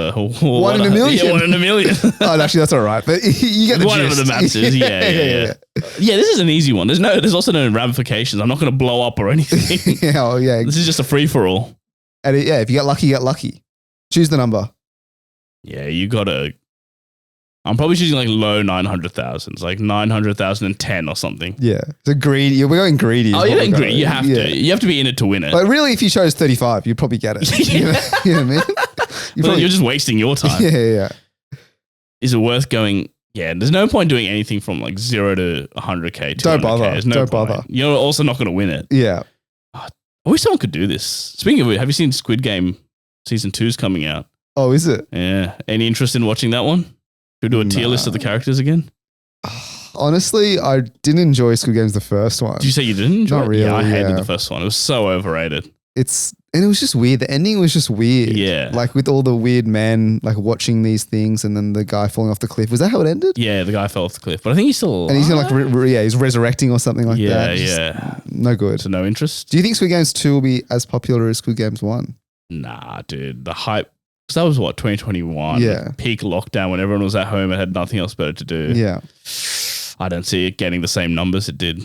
in a million.
Yeah, 1 in a million.
Oh, actually, that's all right. But you get the
Whatever
gist.
the maths is. Yeah. Yeah, this is an easy one. There's also no ramifications. I'm not going to blow up or anything.
yeah.
This is just a free for all.
And if you get lucky, you get lucky. Choose the number.
Yeah, you got to. I'm probably choosing like low 900,000s, like 900,010 or something.
Yeah. So greedy. We're going greedy.
Oh, you're going greedy. You have to. You have to be in it to win it.
Like really, if you chose 35, you'd probably get it. You know what I mean?
You're just wasting your time.
Yeah.
Is it worth going? Yeah, there's no point doing anything from like 0 to 100K.
Don't bother.
There's no
Don't
point.
bother.
You're also not going to win it.
Yeah.
I wish someone could do this. Speaking of it, have you seen Squid Game season 2's coming out?
Oh, is it?
Yeah. Any interest in watching that one? Should we do a tier list of the characters again?
Honestly, I didn't enjoy Squid Games the first one.
Did you say you didn't enjoy
Not
it?
really,
Yeah, I hated
yeah.
the first one. It was so overrated.
And it was just weird. The ending was just weird.
Yeah.
Like with all the weird men like watching these things and then the guy falling off the cliff. Was that how it ended?
Yeah, the guy fell off the cliff, but I think he's still alive.
And he's gonna like, he's resurrecting or something like that. Just
Yeah.
no good.
So no interest?
Do you think Squid Games 2 will be as popular as Squid Games 1?
Nah, dude. The hype. Because that was what, 2021?
Yeah.
Peak lockdown when everyone was at home and had nothing else better to do.
Yeah.
I don't see it getting the same numbers it did.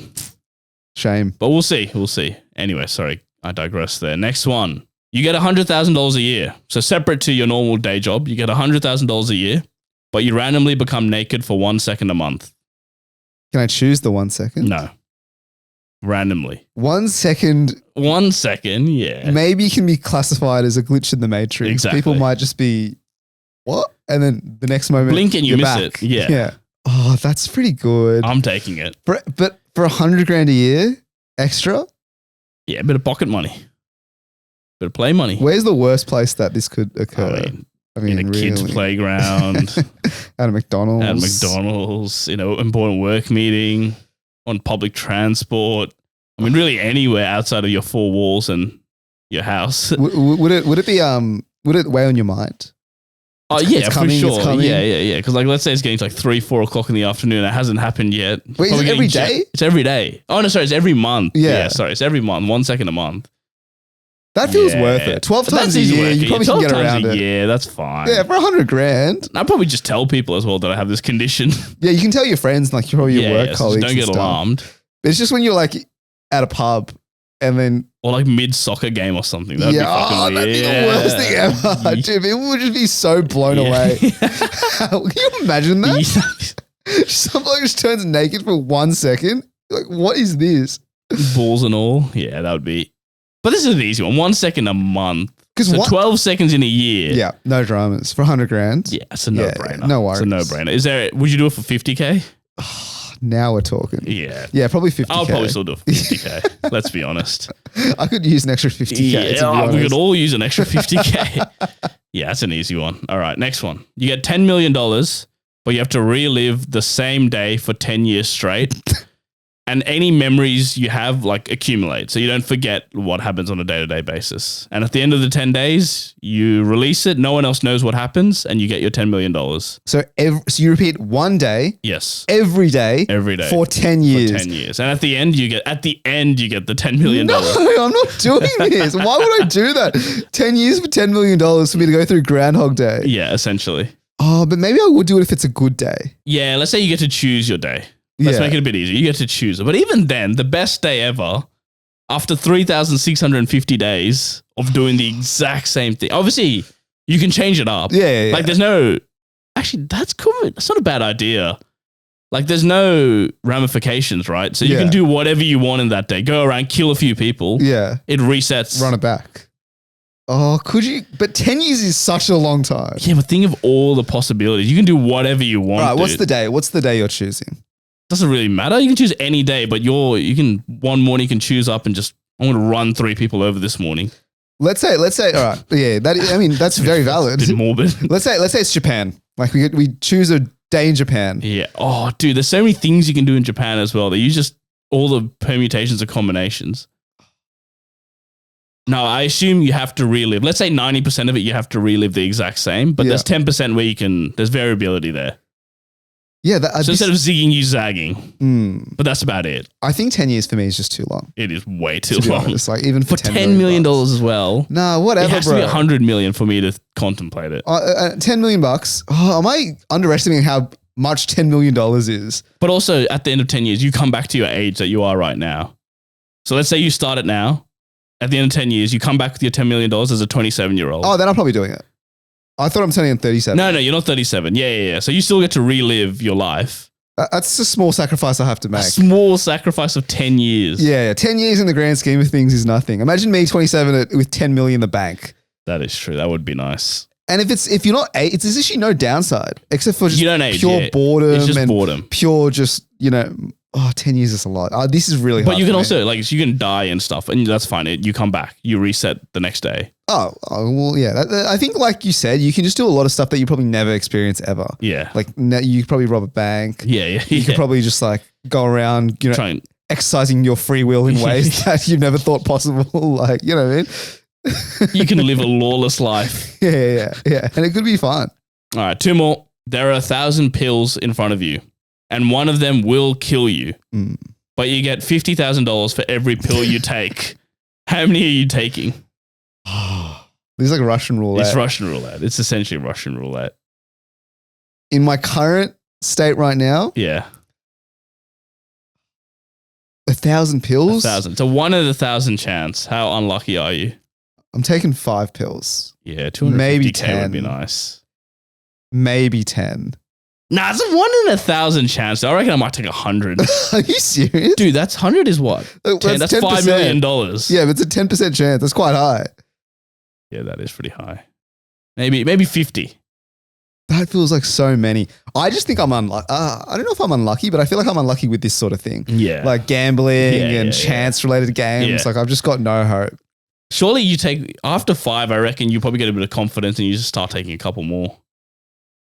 Shame.
But we'll see. We'll see. Anyway, sorry. I digress there. Next one. You get $100,000 a year. So separate to your normal day job, you get $100,000 a year, but you randomly become naked for 1 second a month.
Can I choose the 1 second?
No. Randomly.
1 second
1 second, yeah.
maybe can be classified as a glitch in the matrix.
Exactly.
People might just be, what? And then the next moment,
Blink and you
you're
miss
back.
it. Yeah.
Yeah. Oh, that's pretty good.
I'm taking it.
But for $100,000 a year extra,
Yeah, a bit of pocket money. Bit of play money.
where's the worst place that this could occur?
I mean, in a kid's
really.
playground,
At a McDonald's.
at McDonald's, important work meeting. on public transport. I mean, really anywhere outside of your four walls and your house.
Would it be would it weigh on your mind?
Oh yeah,
it's coming,
for
it's
sure.
coming.
Yeah. Because like, let's say it's getting to like 3-4 o'clock in the afternoon. It hasn't happened yet.
Wait, is it every day?
It's every day. Oh no, sorry, it's every month.
Yeah.
Sorry, it's every month. 1 second a month.
That feels worth it. 12
But
times a
easy
year,
work.
you probably can get around it.
Yeah, that's fine.
Yeah, for $100,000.
I'd probably just tell people as well that I have this condition.
Yeah, you can tell your friends, like probably your work
so
colleagues.
don't get
and stuff.
alarmed.
It's just when you're like at a pub and then
Or like mid soccer game or something. That'd be fucking
that'd be the worst thing ever. Dude, people would just be so blown away. Can you imagine that? Somebody just turns naked for 1 second. Like, what is this?
Balls and all. Yeah, that would be. But this is an easy one. 1 second a month. So 12 seconds in a year.
Yeah, no dramas for $100,000.
Yeah, it's a no-brainer.
No worries.
It's a no-brainer. Would you do it for 50K?
Now we're talking.
Yeah,
probably 50K.
I'll probably still do it for 50K. Let's be honest.
I could use an extra 50K.
Yeah, we could all use an extra 50K. Yeah, that's an easy one. All right, next one. You get $10 million, but you have to relive the same day for 10 years straight. And any memories you have like accumulate. So you don't forget what happens on a day-to-day basis. And at the end of the 10 days, you release it. No one else knows what happens and you get your $10 million.
So you repeat one day.
Yes.
Every day.
For
10 years.
For 10 years. And at the end, you get the $10 million.
No, I'm not doing this. Why would I do that? 10 years for $10 million for me to go through Groundhog Day.
Yeah, essentially.
Oh, but maybe I would do it if it's a good day.
Yeah, let's say you get to choose your day. Let's make it a bit easier. You get to choose it. But even then, the best day ever, after 3,650 days of doing the exact same thing. Obviously, you can change it up.
Yeah.
Like there's no... Actually, that's cool. That's not a bad idea. Like there's no ramifications, right? So you can do whatever you want in that day. Go around, kill a few people.
Yeah.
It resets.
Run it back. Oh, could you? But 10 years is such a long time.
Yeah, but think of all the possibilities. You can do whatever you want.
All right, what's the day? What's the day you're choosing?
Doesn't really matter. You can choose any day, but one morning you can choose up and just, I'm going to run 3 people over this morning.
Let's say, all right. Yeah, that's very valid.
A bit morbid.
Let's say it's Japan. Like we choose a day in Japan.
Yeah. Oh, dude, there's so many things you can do in Japan as well. They use just all the permutations and combinations. No, I assume you have to relive. Let's say 90% of it, you have to relive the exact same, but there's 10% where there's variability there.
Yeah.
So instead of zigging, you zagging. But that's about it.
I think 10 years for me is just too long.
It is way too long.
It's like even for
$10 million as well.
No, whatever,
it has to be $100 million for me to contemplate it.
$10 million. Oh, am I underestimating how much $10 million is?
But also at the end of 10 years, you come back to your age that you are right now. So let's say you start it now. At the end of 10 years, you come back with your $10 million as a 27-year-old.
Oh, then I'm probably doing it. I thought I'm turning 37.
No, you're not 37. Yeah. So you still get to relive your life.
That's a small sacrifice I have to make.
A small sacrifice of 10 years.
Yeah. 10 years in the grand scheme of things is nothing. Imagine me 27 with 10 million in the bank.
That is true. That would be nice.
And if you're not, it's actually no downside except for just
you don't age,
pure boredom.
It's just
and
boredom.
Pure just, 10 years is a lot. This is really hard.
But you can also, you can die and stuff, and that's fine. You come back, you reset the next day.
Oh well, yeah. I think, like you said, you can just do a lot of stuff that you probably never experience ever.
Yeah.
Like you could probably rob a bank.
Yeah.
You could probably just go around, exercising your free will in ways that you never thought possible. Like, you know what I mean?
You can live a lawless life.
Yeah. And it could be fun.
All right, 2 more. There are 1,000 pills in front of you, and one of them will kill you. But you get $50,000 for every pill you take. How many are you taking?
This is like Russian roulette.
It's Russian roulette. It's essentially Russian roulette.
In my current state right now,
yeah,
1,000 pills.
1,000. So 1 in 1,000 chance. How unlucky are you?
I'm taking 5 pills.
Yeah, 250K
maybe 10
would be nice.
Maybe 10.
Nah, it's a 1 in 1,000 chance. I reckon I might take 100.
Are you serious?
Dude, 100 is what? 10, that's $5 million.
Yeah, but it's a 10% chance. That's quite high.
Yeah, that is pretty high. Maybe 50.
That feels like so many. I just think I'm unlucky. I don't know if I'm unlucky, but I feel like I'm unlucky with this sort of thing.
Yeah.
Like gambling and chance-related games.
Yeah.
Like I've just got no hope.
Surely you take, after 5, I reckon you probably get a bit of confidence and you just start taking a couple more.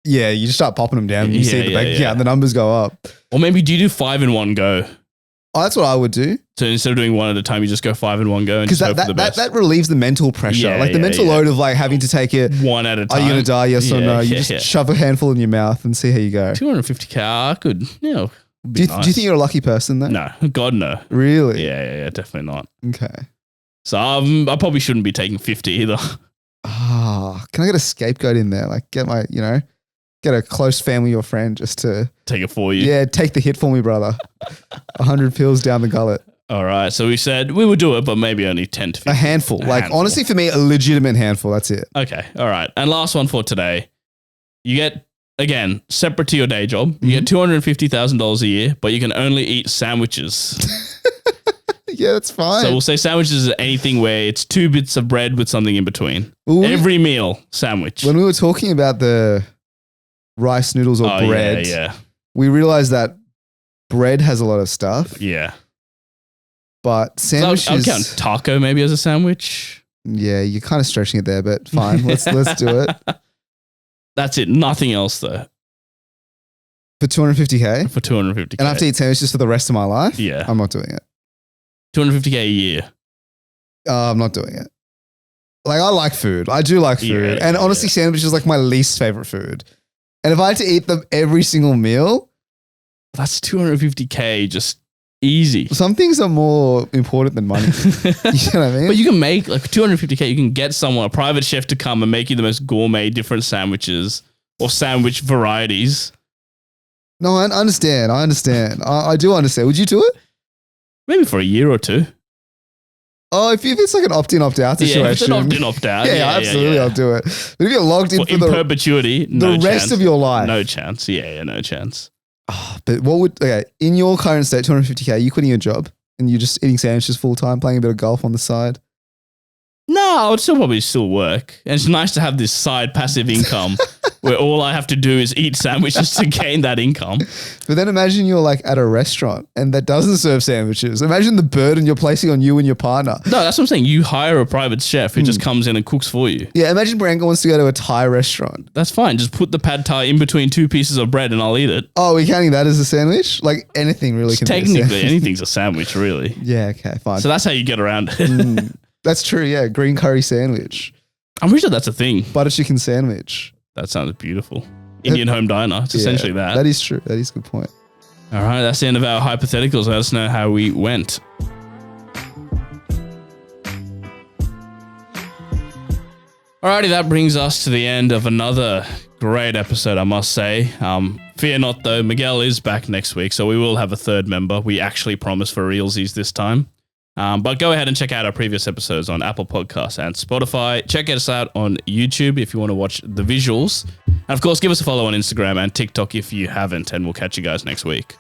Yeah, you just start popping them down and you see the bank account and the numbers go up.
Or maybe do you do 5 in one go?
Oh, that's what I would do.
So instead of doing one at a time, you just go 5 in one go and
Because
just hope for the best.
that relieves the mental pressure.
Yeah,
like the mental load of like having to take it.
One at a time.
Are you going to die? Yes or no? You just shove a handful in your mouth and see how you go.
250k, I could,
Do you think you're a lucky person though?
No, God, no.
Really?
Yeah, definitely not.
Okay.
So I probably shouldn't be taking 50 either.
Can I get a scapegoat in there? Like get my, get a close family or friend just to
take it for you.
Yeah, take the hit for me, brother. 100 pills down the gullet.
All right. So we said we would do it, but maybe only 10 to 15.
A handful. Honestly, for me, a legitimate handful. That's it.
Okay. All right. And last one for today. You get, again, separate to your day job, you get $250,000 a year, but you can only eat sandwiches.
Yeah, that's fine.
So we'll say sandwiches is anything where it's 2 bits of bread with something in between.
Ooh,
Every meal, sandwich.
When we were talking about the rice noodles or bread,
yeah.
we realized that bread has a lot of stuff.
Yeah.
But sandwiches...
So I'll count taco maybe as a sandwich.
Yeah, you're kind of stretching it there, but fine. Let's do it.
That's it. Nothing else though.
For 250K?
For 250K.
And I have to eat sandwiches for the rest of my life?
Yeah.
I'm not doing it.
250K a year.
I'm not doing it. Like, I like food. I do like food. And honestly, sandwiches is like my least favorite food. And if I had to eat them every single meal...
That's 250K just easy.
Some things are more important than money. You know what I mean?
But you can make, like 250K, you can get someone, a private chef to come and make you the most gourmet different sandwiches or sandwich varieties.
No, I understand. I do understand. Would you do it?
Maybe for a year or two.
Oh, if it's like an opt-in, opt-out situation.
Yeah, if it's an opt-in, opt-out.
Yeah, absolutely, I'll do it. But if you're logged in
in perpetuity,
the rest of your life.
No chance. Yeah, no chance.
Oh, but in your current state, 250K, you quitting your job and you're just eating sandwiches full time, playing a bit of golf on the side?
No, I would probably still work. And it's nice to have this side passive income where all I have to do is eat sandwiches to gain that income.
But then imagine you're like at a restaurant and that doesn't serve sandwiches. Imagine the burden you're placing on you and your partner.
No, that's what I'm saying. You hire a private chef who just comes in and cooks for you.
Yeah, imagine Branko wants to go to a Thai restaurant.
That's fine. Just put the pad Thai in between 2 pieces of bread and I'll eat it.
Oh, we're counting that as a sandwich? Like anything really can be a sandwich.
Technically, anything's a sandwich, really.
Yeah, okay, fine.
So that's how you get around it.
That's true, yeah. Green curry sandwich.
I'm pretty sure that's a thing.
Butter chicken sandwich.
That sounds beautiful. Indian home diner. It's essentially that.
That is true. That is a good point.
All right, that's the end of our hypotheticals. Let us know how we went. Alrighty, that brings us to the end of another great episode, I must say. Fear not, though. Miguel is back next week, so we will have a third member. We actually promise for realsies this time. But go ahead and check out our previous episodes on Apple Podcasts and Spotify. Check us out on YouTube if you want to watch the visuals. And of course, give us a follow on Instagram and TikTok if you haven't, and we'll catch you guys next week.